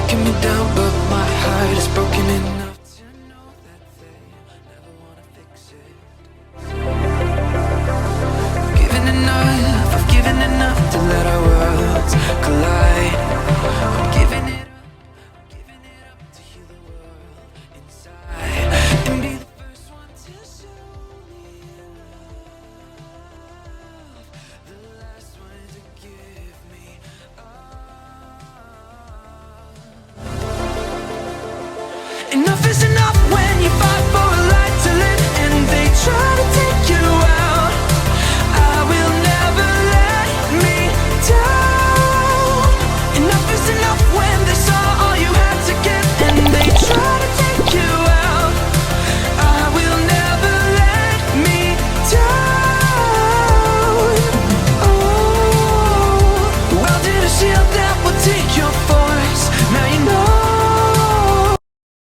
breaking me down, but my heart is broken enough to know that they never wanna fix it. I've given enough to let our worlds collide. I'm giving it up to heal the world inside, and be the first one to show me love, the last one to give me up. Enough is enough when you fight for